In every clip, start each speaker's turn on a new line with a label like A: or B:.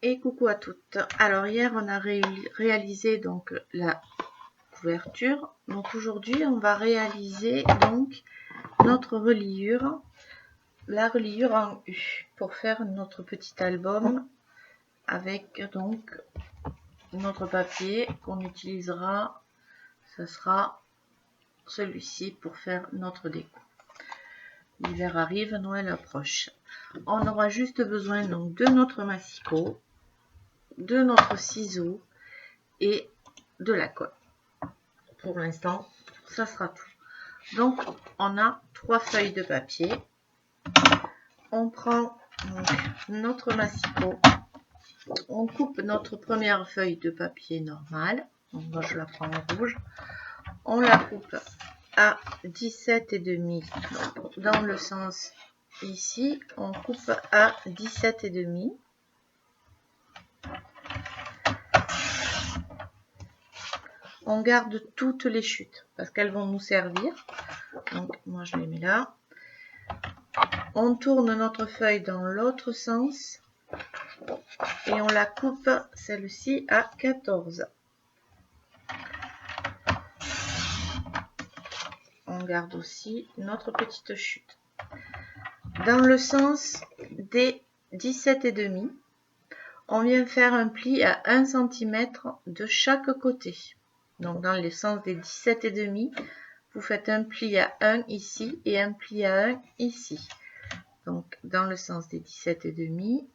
A: Et coucou à toutes. Alors hier on a réalisé donc la couverture. Donc aujourd'hui on va réaliser donc notre reliure, la reliure en U, pour faire notre petit album avec donc notre papier qu'on utilisera. Ce sera celui-ci pour faire notre déco. L'hiver arrive, Noël approche. On aura juste besoin donc de notre massicot, de notre ciseau et de la colle. Pour l'instant, ça sera tout. Donc, on a 3 feuilles de papier. On prend donc notre massicot. On coupe notre première feuille de papier normale. Donc, moi, je la prends en rouge. On la coupe à 17,5 dans le sens ici. On coupe à 17,5. On garde toutes les chutes parce qu'elles vont nous servir. Donc, moi, je les mets là. On tourne notre feuille dans l'autre sens et on la coupe, celle-ci, à 14. On garde aussi notre petite chute. Dans le sens des 17,5, on vient faire un pli à 1 cm de chaque côté. Donc dans le sens des 17,5, vous faites un pli à 1 ici et un pli à 1 ici. Donc dans le sens des 17,5,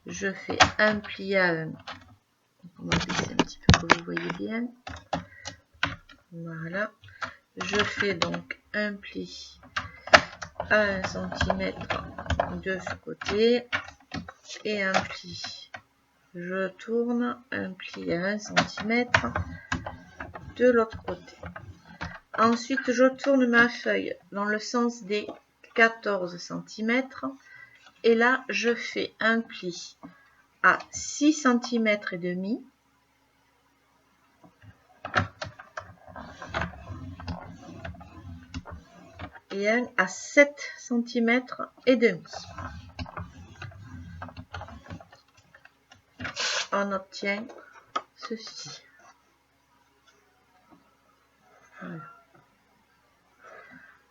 A: je fais un pli à 1. On va baisser un petit peu que vous voyez bien. Voilà. Je fais donc un pli à 1 cm de ce côté et un pli. Je tourne, un pli à 1 cm de l'autre côté. Ensuite, je tourne ma feuille dans le sens des 14 cm et là, je fais un pli à 6 cm et demi. Et un à 7 cm et demi. On obtient ceci. Voilà.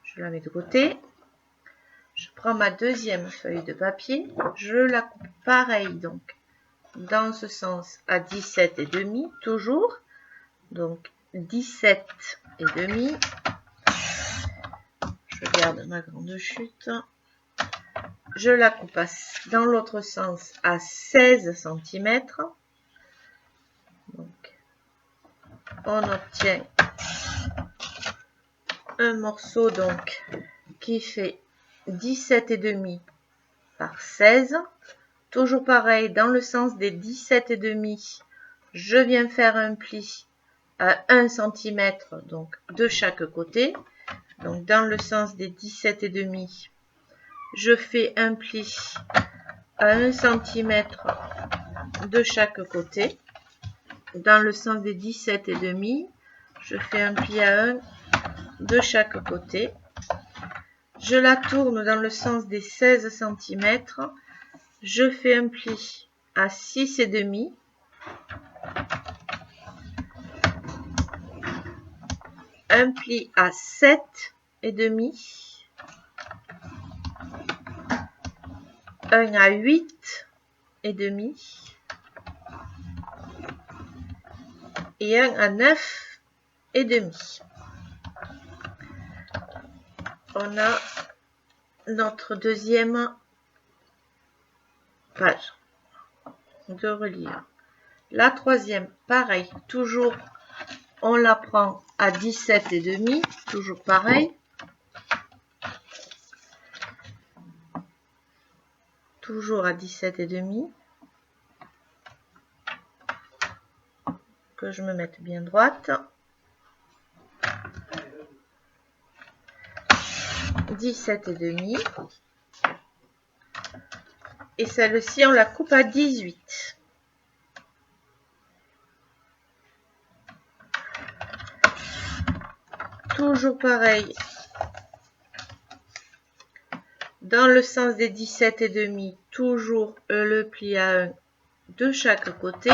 A: Je la mets de côté. Je prends ma deuxième feuille de papier. Je la coupe pareil donc dans ce sens à 17,5 toujours. Donc 17,5. Je garde ma grande chute. Je la coupe dans l'autre sens à 16 cm. Donc, on obtient un morceau donc qui fait 17,5 par 16. Toujours pareil, dans le sens des 17,5, je viens faire un pli à 1 cm donc de chaque côté. Donc dans le sens des 17,5, je fais un pli à 1 cm de chaque côté. Dans le sens des 17,5, je fais un pli à 1 de chaque côté. Je la tourne dans le sens des 16 cm. Je fais un pli à 6,5. Un pli à 7,5. Un à 8,5. Et un à 9,5. On a notre deuxième page de reliure. La troisième, pareil, toujours on la prend à 17,5, toujours pareil. Toujours à 17,5. Que je me mette bien droite. 17,5. Et celle-ci, on la coupe à 18. Toujours pareil. Dans le sens des 17,5, toujours le pli à 1 de chaque côté.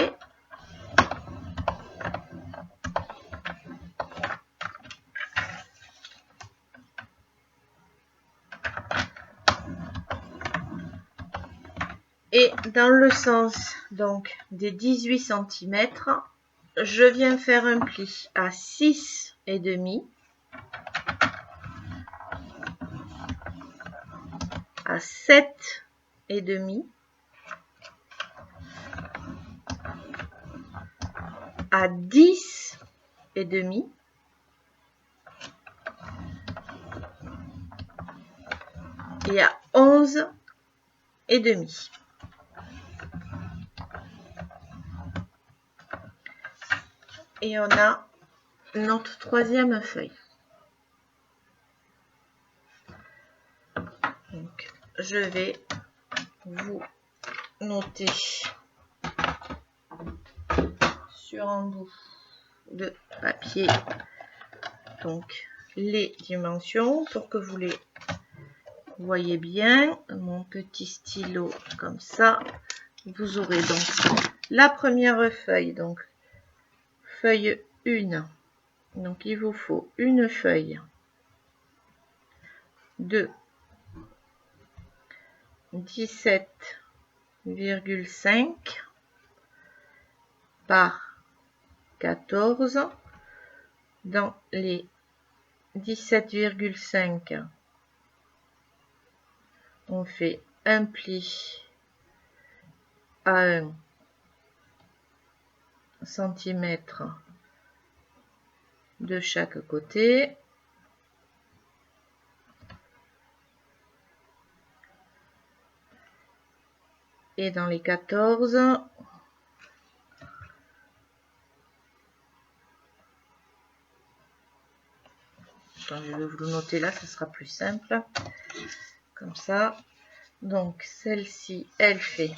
A: Et dans le sens donc des 18 cm, je viens faire un pli à 6,5, à 7,5, à 10,5 et à 11,5. Et on a notre troisième feuille. Donc, je vais vous noter sur un bout de papier donc les dimensions pour que vous les voyez bien. Mon petit stylo comme ça. Vous aurez donc la première feuille, donc feuille 1. Donc il vous faut une feuille de 17,5 par 14. Dans les 17,5, on fait un pli à 1 cm de chaque côté. Et dans les 14, je vais vous le noter là, ce sera plus simple. Comme ça. Donc celle-ci, elle fait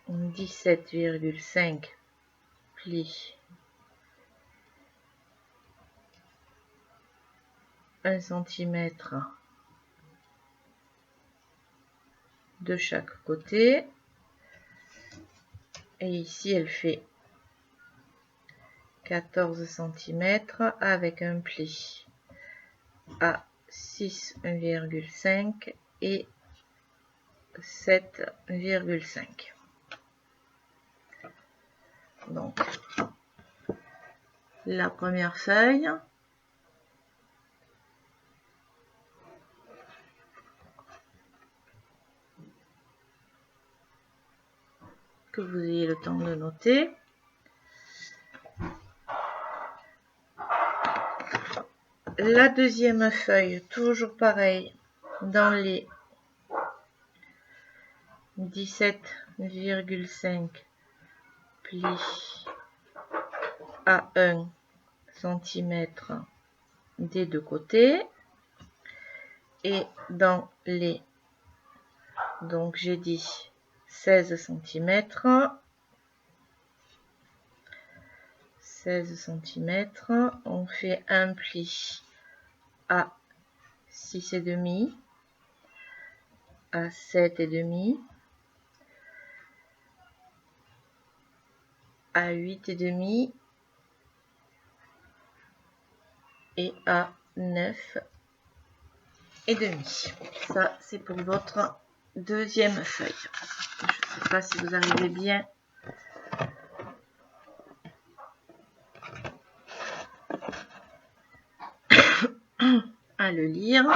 A: 17,5 plis 1 cm de chaque côté. Et ici, elle fait 14 cm avec un pli à 6,5 et 7,5. Donc, la première feuille. Que vous ayez le temps de noter. La deuxième feuille, toujours pareil, dans les 17,5 plis à 1 cm des deux côtés. Et dans les, donc j'ai dit 16 cm, 16 cm, on fait un pli à 6,5, à 7,5, à 8,5 et à 9,5. Ça, c'est pour votre deuxième feuille. Je ne sais pas si vous arrivez bien à le lire.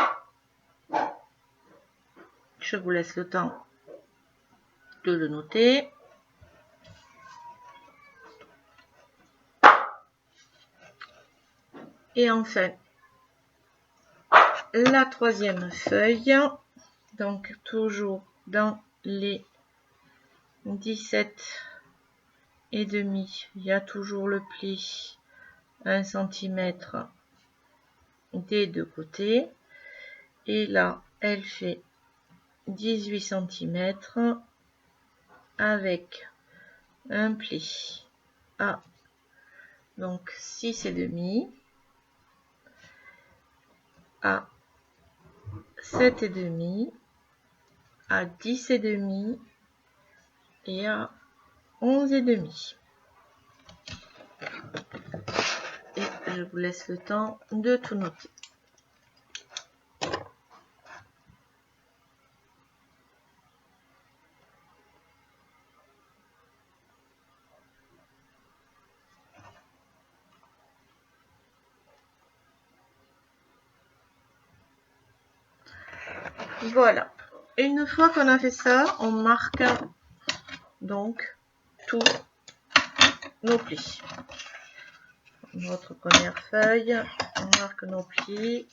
A: Je vous laisse le temps de le noter. Et enfin, la troisième feuille, donc toujours dans les 17,5, il y a toujours le pli 1 cm des deux côtés. Et là, elle fait 18 cm avec un pli à donc 6,5, à 7,5 à 10,5 et à 11,5. Et je vous laisse le temps de tout noter. Voilà. Une fois qu'on a fait ça, on marque donc tous nos plis. Notre première feuille, on marque nos plis.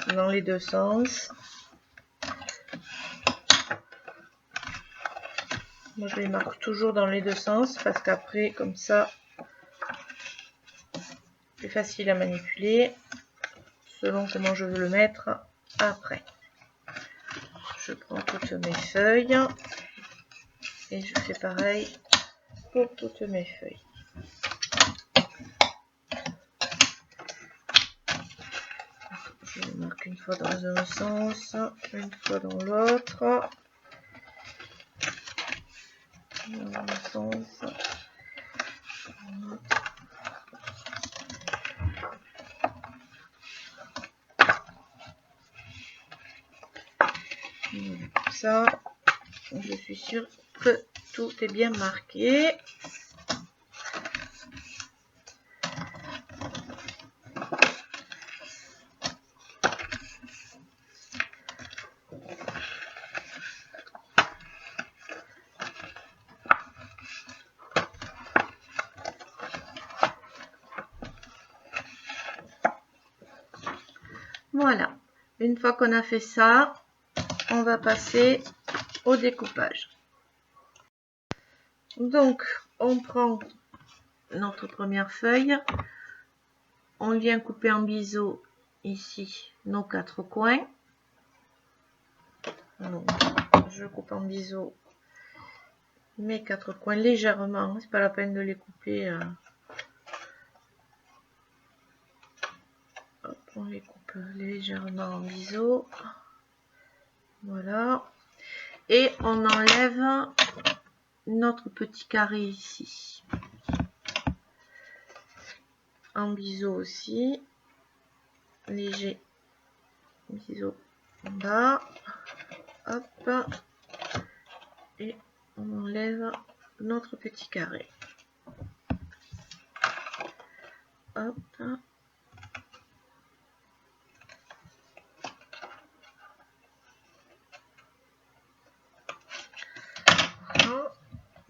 A: Dans les deux sens. Moi je les marque toujours dans les deux sens parce qu'après comme ça c'est facile à manipuler selon comment je veux le mettre après. Je prends toutes mes feuilles et je fais pareil pour toutes mes feuilles. Je les marque une fois dans un sens, une fois dans l'autre. Dans le sens. Comme ça, je suis sûre que tout est bien marqué. Voilà, une fois qu'on a fait ça, on va passer au découpage. Donc, on prend notre première feuille, on vient couper en biseau ici nos 4 coins. Donc, je coupe en biseau mes 4 coins légèrement, c'est pas la peine de les couper. Hop, on les coupe légèrement en biseau. Voilà. Et on enlève notre petit carré ici. En biseau aussi. Léger biseau en bas. Hop. Et on enlève notre petit carré. Hop.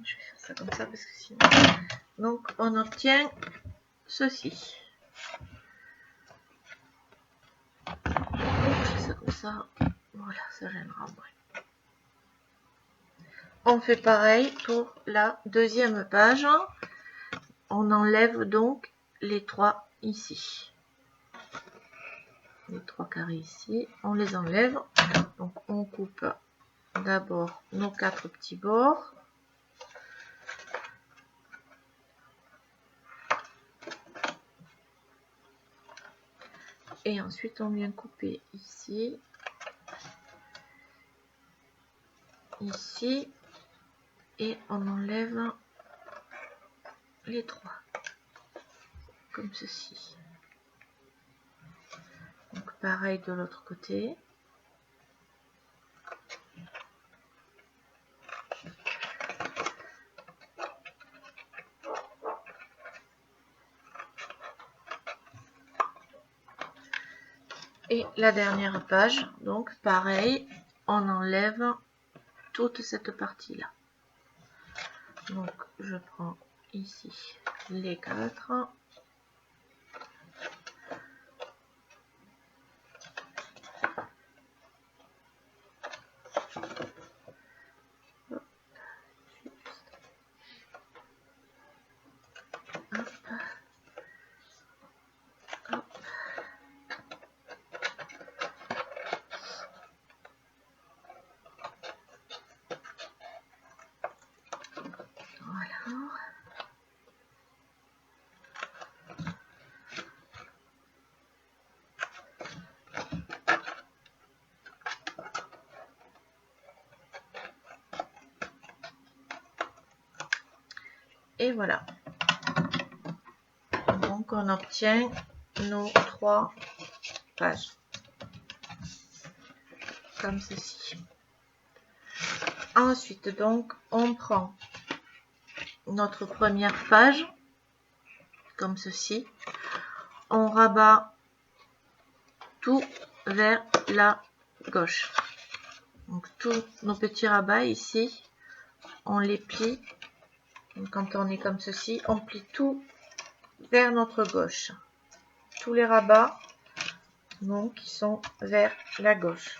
A: Je vais faire ça comme ça parce que sinon... Donc on obtient ceci. Je fais ça comme ça. Voilà, ça gênera moins. On fait pareil pour la deuxième page. On enlève donc les 3 ici. Les 3 carrés ici, on les enlève. Donc on coupe d'abord nos 4 petits bords. Et ensuite on vient couper ici, ici, et on enlève les 3, comme ceci. Donc pareil de l'autre côté. Et la dernière page, donc pareil, on enlève toute cette partie-là. Donc je prends ici les 4. Et voilà. Donc on obtient nos 3 pages. Comme ceci. Ensuite, donc, on prend notre première page, comme ceci. On rabat tout vers la gauche. Donc, tous nos petits rabats ici, on les plie. Donc, quand on est comme ceci, on plie tout vers notre gauche. Tous les rabats, donc, qui sont vers la gauche.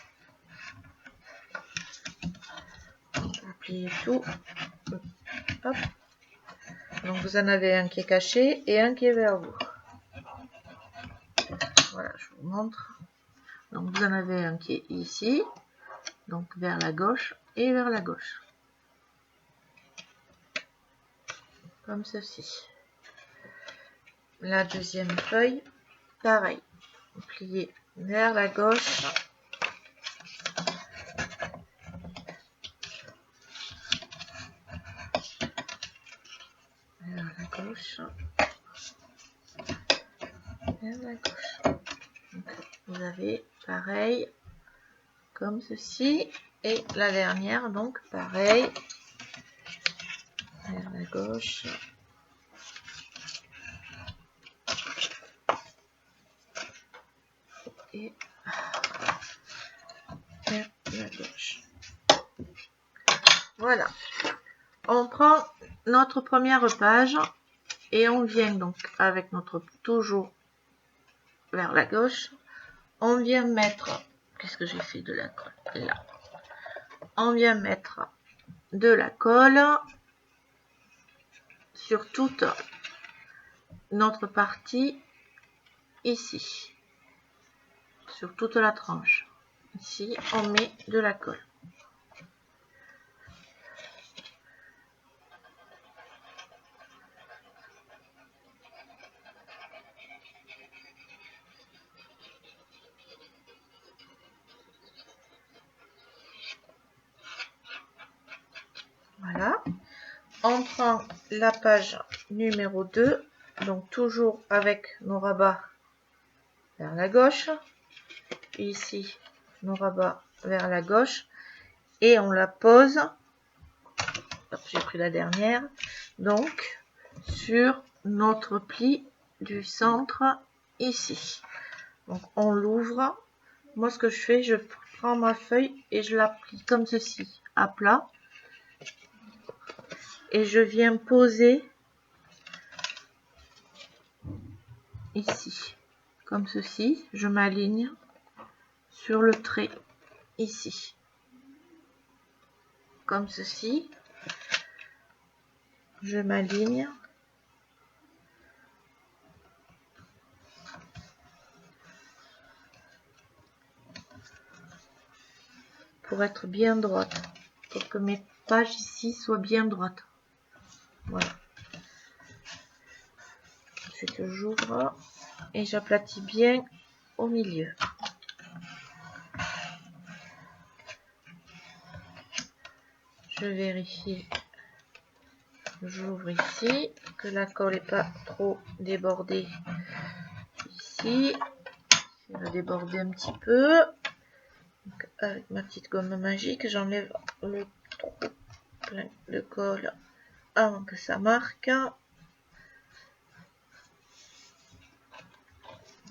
A: Vous pliez tout. Hop. Donc, vous en avez un qui est caché et un qui est vers vous. Voilà, je vous montre. Donc, vous en avez un qui est ici, donc vers la gauche et vers la gauche. Comme ceci. La deuxième feuille, pareil. Plier vers la gauche. Vers la gauche. Vers la gauche. Donc, vous avez pareil, comme ceci. Et la dernière, donc pareil. Vers la gauche. Et vers la gauche. Voilà. On prend notre première page et on vient donc avec notre toujours vers la gauche. On vient mettre, qu'est-ce que j'ai fait de la colle là? On vient mettre de la colle sur toute notre partie ici, sur toute la tranche. Ici, on met de la colle. Voilà. On prend la page numéro 2, donc toujours avec nos rabats vers la gauche. Ici, nos rabats vers la gauche. Et on la pose, j'ai pris la dernière, donc sur notre pli du centre ici. Donc on l'ouvre. Moi ce que je fais, je prends ma feuille et je la plie comme ceci, à plat. Et je viens poser ici, comme ceci. Je m'aligne sur le trait ici, comme ceci. Je m'aligne. Pour être bien droite, pour que mes pages ici soient bien droites. Voilà. Ensuite, j'ouvre et j'aplatis bien au milieu. Je vérifie, j'ouvre ici, que la colle n'est pas trop débordée ici. Elle va déborder un petit peu. Donc, avec ma petite gomme magique, j'enlève le trop plein de colle avant que ça marque.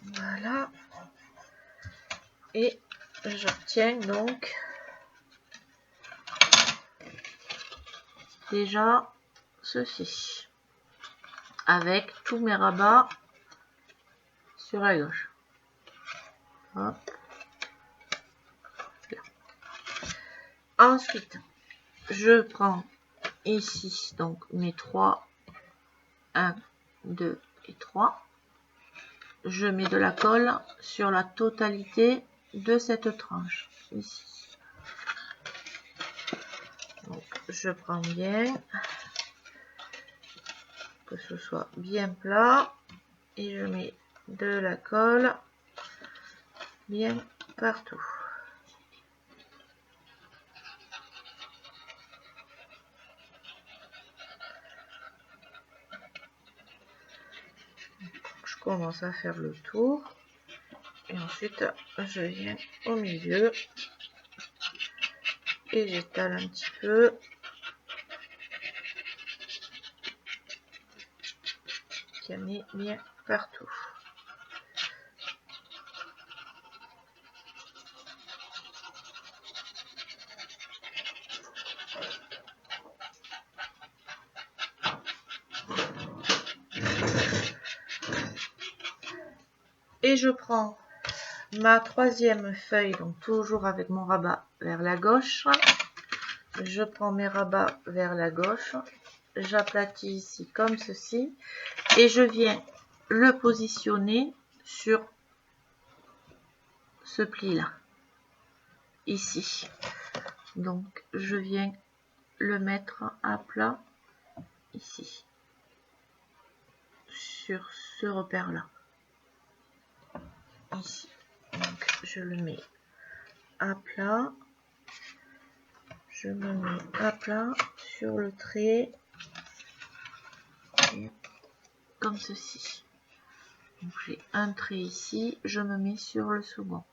A: Voilà. Et j'obtiens donc déjà ceci. Avec tous mes rabats sur la gauche. Hop. Là. Ensuite, je prends ici donc mes 3, 1, 2 et 3. Je mets de la colle sur la totalité de cette tranche ici. Donc, je prends bien que ce soit bien plat et je mets de la colle bien partout. commence à faire le tour. Et ensuite, je viens au milieu et j'étale un petit peu. Qu'il y en ait bien partout. Et je prends ma troisième feuille, donc toujours avec mon rabat vers la gauche. Je prends mes rabats vers la gauche. J'aplatis ici comme ceci. Et je viens le positionner sur ce pli-là. Ici. Donc, je viens le mettre à plat ici. Sur ce repère-là. Ici. Donc, je le mets à plat. Je me mets à plat sur le trait. Comme ceci. Donc, j'ai un trait ici. Je me mets sur le second.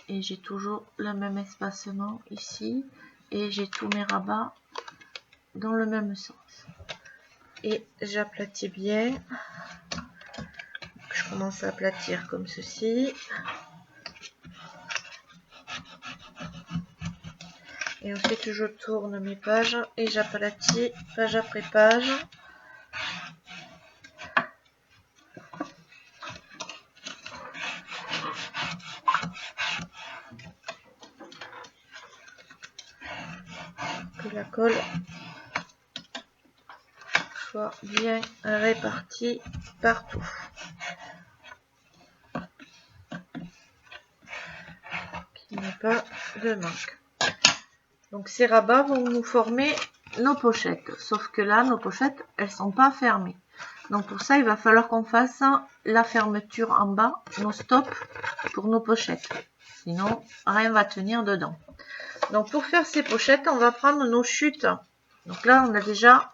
A: Et j'ai toujours le même espacement ici. Et j'ai tous mes rabats dans le même sens. Et j'aplatis bien. Je commence à aplatir comme ceci. Et ensuite je tourne mes pages et j'aplatis page après page. Que la colle soit bien répartie partout. Qu'il n'y ait pas de manque. Donc ces rabats vont nous former nos pochettes. Sauf que là, nos pochettes, elles sont pas fermées. Donc pour ça, il va falloir qu'on fasse la fermeture en bas, nos stops pour nos pochettes. Sinon, rien va tenir dedans. Donc pour faire ces pochettes, on va prendre nos chutes. Donc là, on a déjà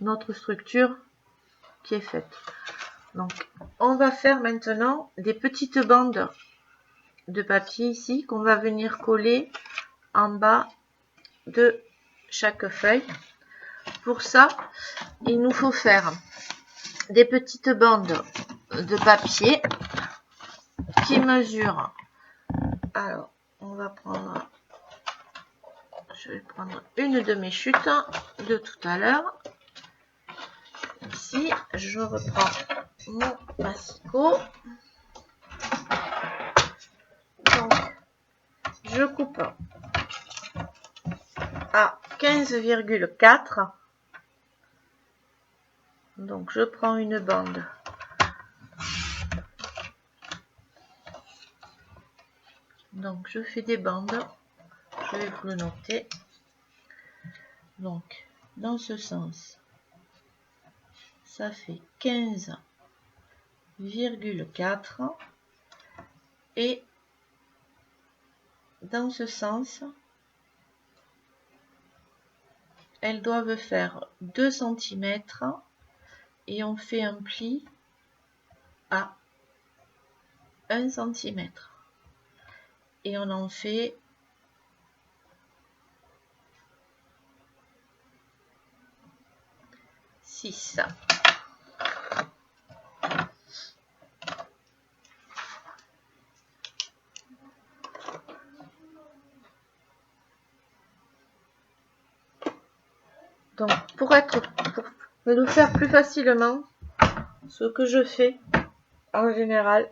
A: notre structure qui est faite. Donc on va faire maintenant des petites bandes de papier ici qu'on va venir coller en bas de chaque feuille. Pour ça, il nous faut faire des petites bandes de papier qui mesurent. Alors, on va prendre, je vais prendre une de mes chutes de tout à l'heure. Ici, je reprends mon massicot. Donc, je coupe à 15,4. Donc, je prends une bande. Donc, je fais des bandes. Je vais vous le noter. Donc, dans ce sens, ça fait 15,4. Et dans ce sens, elles doivent faire 2 cm et on fait un pli à 1 cm. Et on en fait 6. Donc pour le faire plus facilement, ce que je fais en général,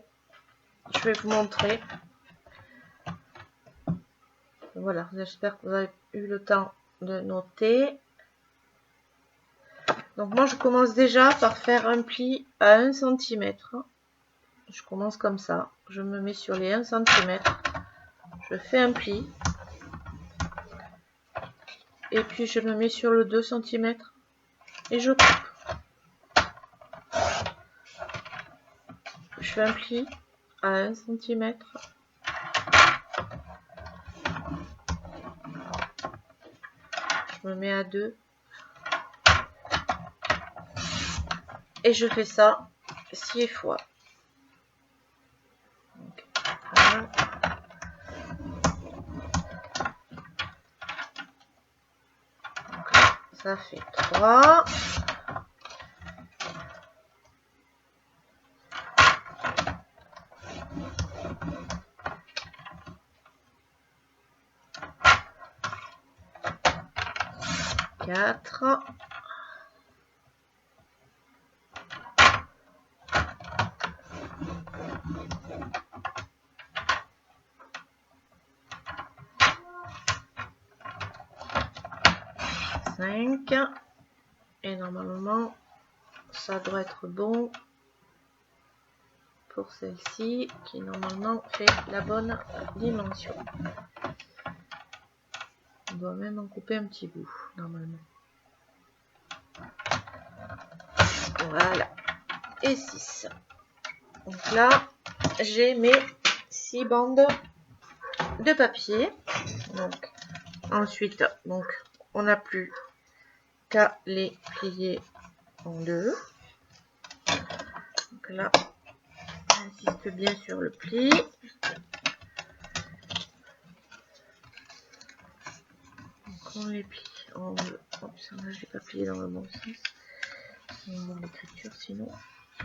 A: je vais vous montrer. Voilà, j'espère que vous avez eu le temps de noter. Donc moi je commence déjà par faire un pli à 1 cm. Je commence comme ça, je me mets sur les 1 cm, je fais un pli. Et puis je me mets sur le 2 cm et je coupe. Je fais un pli à 1 cm. Je me mets à 2. Et je fais ça 6 fois. Donc, voilà. Donc là, ça fait 3. Quatre. 5. Et normalement, ça doit être bon pour celle-ci qui normalement fait la bonne dimension. On doit même en couper un petit bout normalement. Voilà. Et 6. Donc là, j'ai mes 6 bandes de papier. Donc, ensuite, donc, on n'a plus qu'à les plier en deux. Donc là, j'insiste bien sur le pli. Donc on les plie en deux. Oups, là, je n'ai pas plié dans le bon sens. Dans l'écriture, sinon.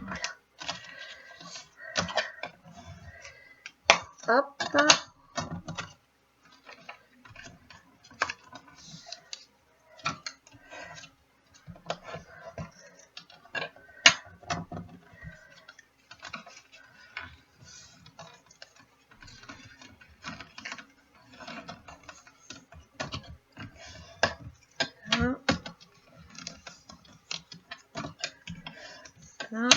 A: Voilà. Hop. Là.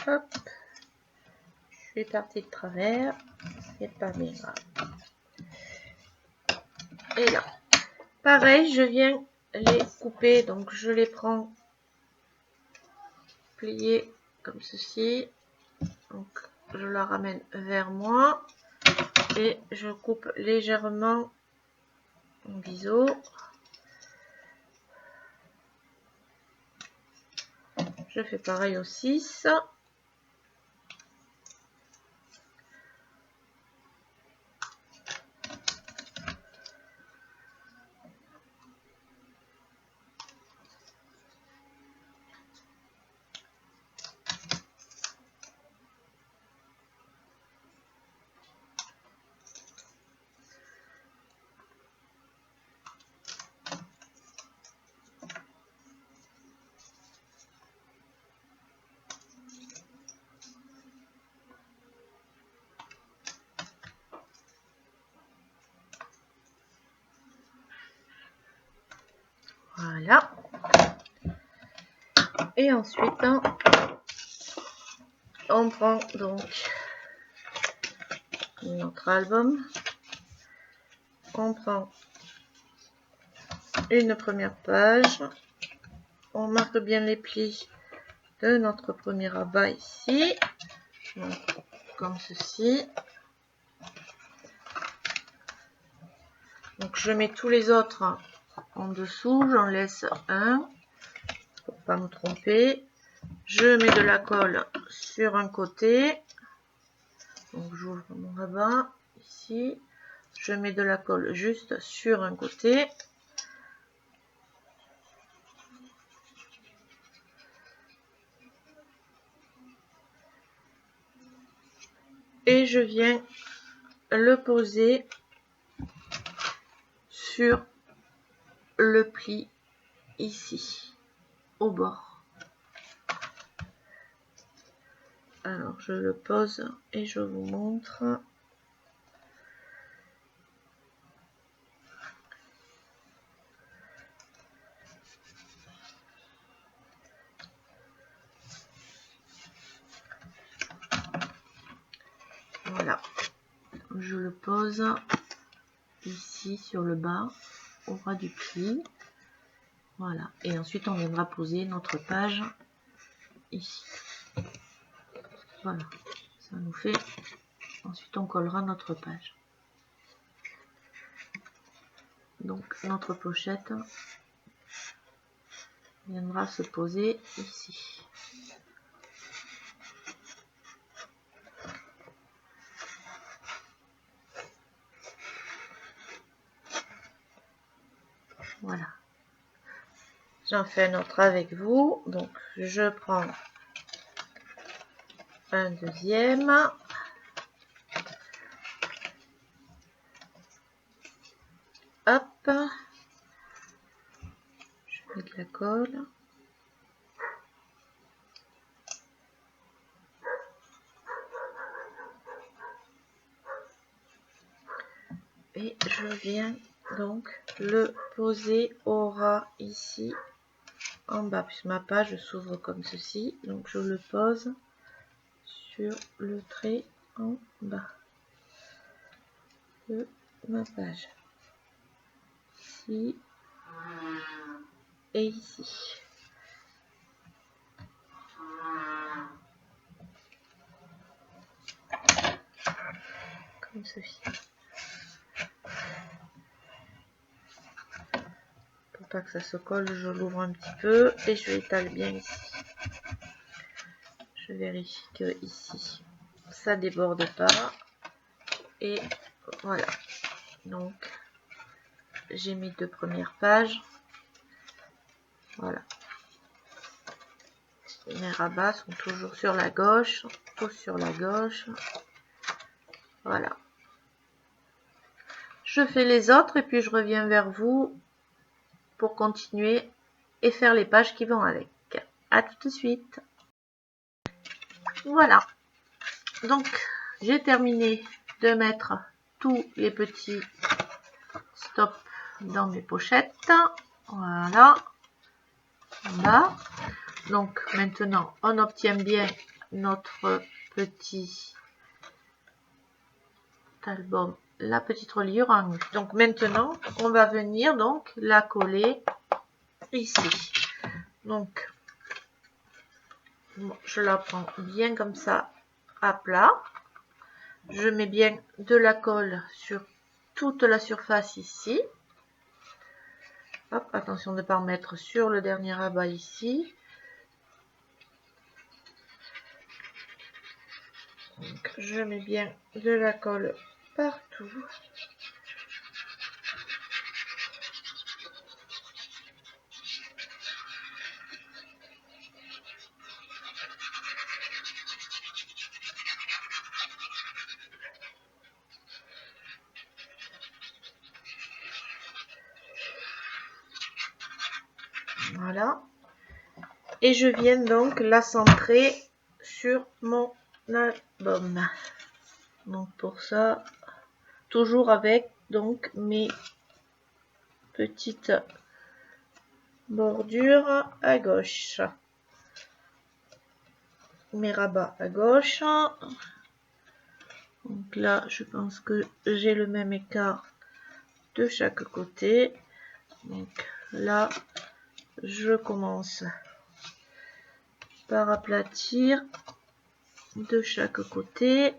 A: Hop. Je suis partie de travers. C'est pas bien grave. Et là. Pareil, je viens les couper. Donc je les prends pliés comme ceci. Donc je la ramène vers moi. Et je coupe légèrement en biseau. Je fais pareil au 6. Voilà. Et ensuite, on prend donc notre album. On prend une première page. On marque bien les plis de notre premier rabat ici. Donc, comme ceci. Donc, je mets tous les autres en dessous. J'en laisse un pour pas me tromper. Je mets de la colle sur un côté. Donc, j'ouvre mon rabat ici. Je mets de la colle juste sur un côté. Et je viens le poser sur le pli ici, au bord. Alors, je le pose et je vous montre. Voilà. Je le pose ici sur le bas, au ras du pli. Voilà. Et ensuite, on viendra poser notre page ici. Voilà. Ça nous fait... Ensuite, on collera notre page. Donc notre pochette viendra se poser ici. Voilà. J'en fais un autre avec vous. Donc je prends un deuxième. Hop. Je mets de la colle. Et je viens donc le poser au ras ici en bas, puisque ma page s'ouvre comme ceci. Donc je le pose sur le trait en bas de ma page. Ici et ici. Comme ceci. Pour pas que ça se colle, je l'ouvre un petit peu et je l'étale bien ici. Je vérifie que ici ça déborde pas. Et voilà. Donc j'ai mes deux premières pages. Voilà. Mes rabats sont toujours sur la gauche, tous sur la gauche. Voilà. Je fais les autres et puis je reviens vers vous pour continuer et faire les pages qui vont avec. À tout de suite. Voilà. Donc j'ai terminé de mettre tous les petits stops dans mes pochettes. Voilà. En bas. Donc maintenant on obtient bien notre petit album, la petite reliure en nu. Donc maintenant on va venir donc la coller ici. Donc bon, je la prends bien comme ça à plat. Je mets bien de la colle sur toute la surface ici. Hop, attention de ne pas en mettre sur le dernier rabat ici. Donc, je mets bien de la colle partout. Voilà. Et je viens donc la centrer sur mon album. Donc pour ça, toujours avec donc mes petites bordures à gauche. Mes rabats à gauche. Donc là, je pense que j'ai le même écart de chaque côté. Donc là, je commence par aplatir de chaque côté.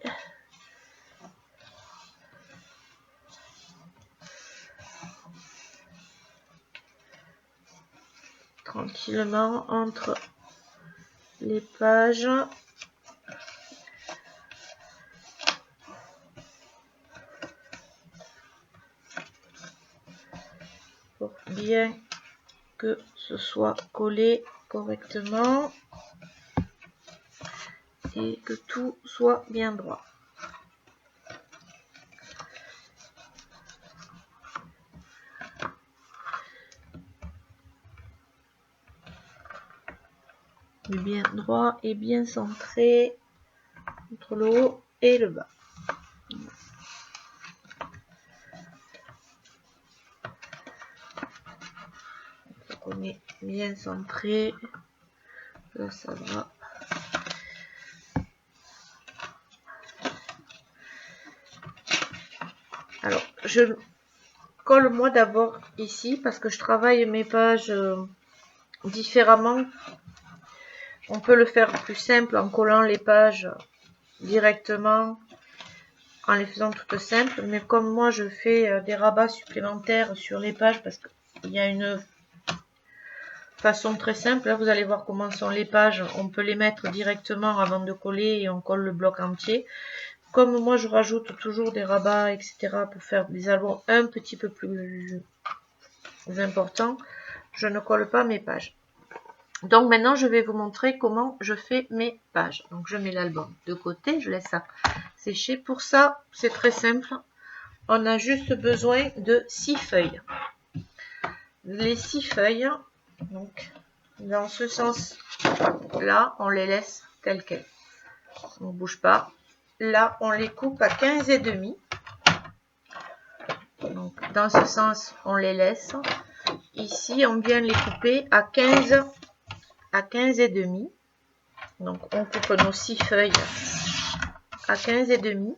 A: Tranquillement entre les pages. Pour bien que ce soit collé correctement et que tout soit bien droit. Bien droit et bien centré entre le haut et le bas. On est bien centré. Là, ça va. Alors, je colle moi d'abord ici parce que je travaille mes pages différemment. On peut le faire plus simple en collant les pages directement en les faisant toutes simples, mais comme moi je fais des rabats supplémentaires sur les pages parce qu'il y a une façon très simple, là vous allez voir comment sont les pages, on peut les mettre directement avant de coller et on colle le bloc entier. Comme moi je rajoute toujours des rabats etc pour faire des albums un petit peu plus importants, je ne colle pas mes pages. Donc maintenant je vais vous montrer comment je fais mes pages. Donc je mets l'album de côté, je laisse ça sécher. Pour ça c'est très simple, on a juste besoin de 6 feuilles. Les 6 feuilles, donc dans ce sens là on les laisse telles quelles, on ne bouge pas. Là on les coupe à 15,5. Donc dans ce sens on les laisse. Ici on vient les couper à 15,5. Donc on coupe nos 6 feuilles à 15,5.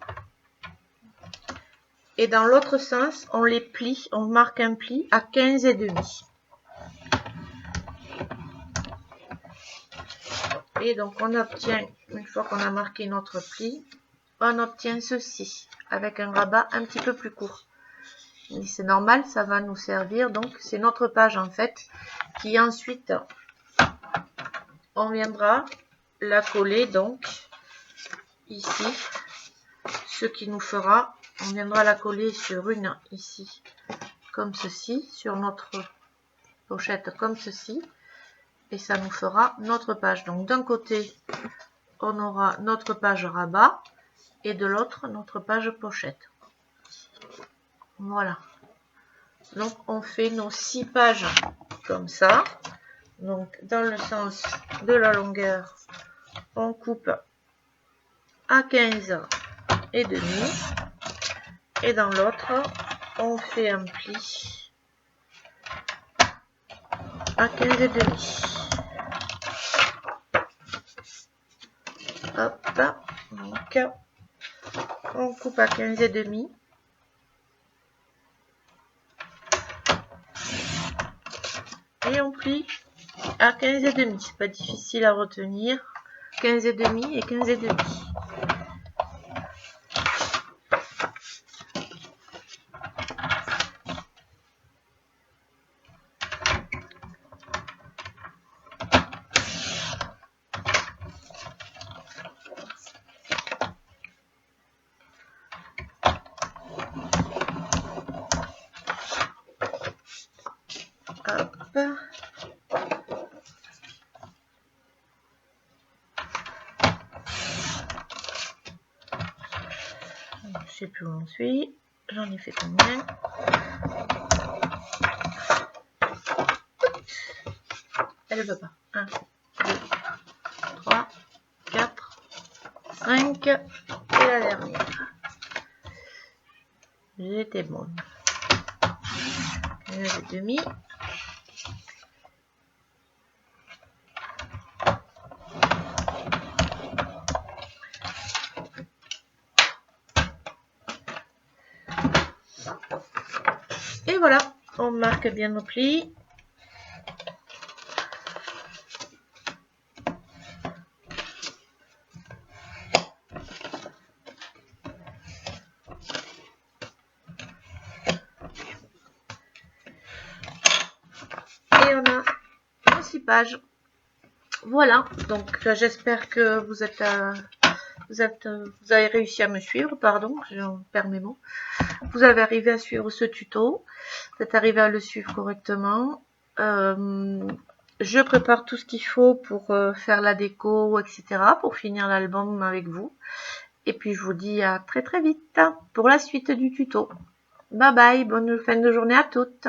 A: Et dans l'autre sens, on les plie, on marque un pli à 15,5. Et donc on obtient, une fois qu'on a marqué notre pli, on obtient ceci, avec un rabat un petit peu plus court. Mais c'est normal, ça va nous servir, donc c'est notre page en fait, qui ensuite, on viendra la coller donc ici, ce qui nous fera, on viendra la coller sur une ici, comme ceci, sur notre pochette comme ceci, et ça nous fera notre page. Donc d'un côté on aura notre page rabat et de l'autre notre page pochette. Voilà, donc on fait nos 6 pages comme ça. Donc dans le sens de la longueur on coupe à 15,5 et dans l'autre on fait un pli à 15,5. Hop, donc on coupe à 15,5 et on plie à 15,5. C'est pas difficile à retenir, 15,5 et 15,5. Hop. Je sais plus où on suit. J'en ai fait combien? Elle ne veut pas. 1, 2, 3, 4, 5 et la dernière. J'étais bonne. 15,5. Et voilà, on marque bien nos plis. Et on a nos 6 pages. Voilà, donc j'espère que vous avez réussi à me suivre, pardon, j'en perds mes mots. Vous avez arrivé à suivre ce tuto, vous êtes arrivé à le suivre correctement. Je prépare tout ce qu'il faut pour faire la déco, etc. pour finir l'album avec vous. Et puis je vous dis à très très vite pour la suite du tuto. Bye bye, bonne fin de journée à toutes.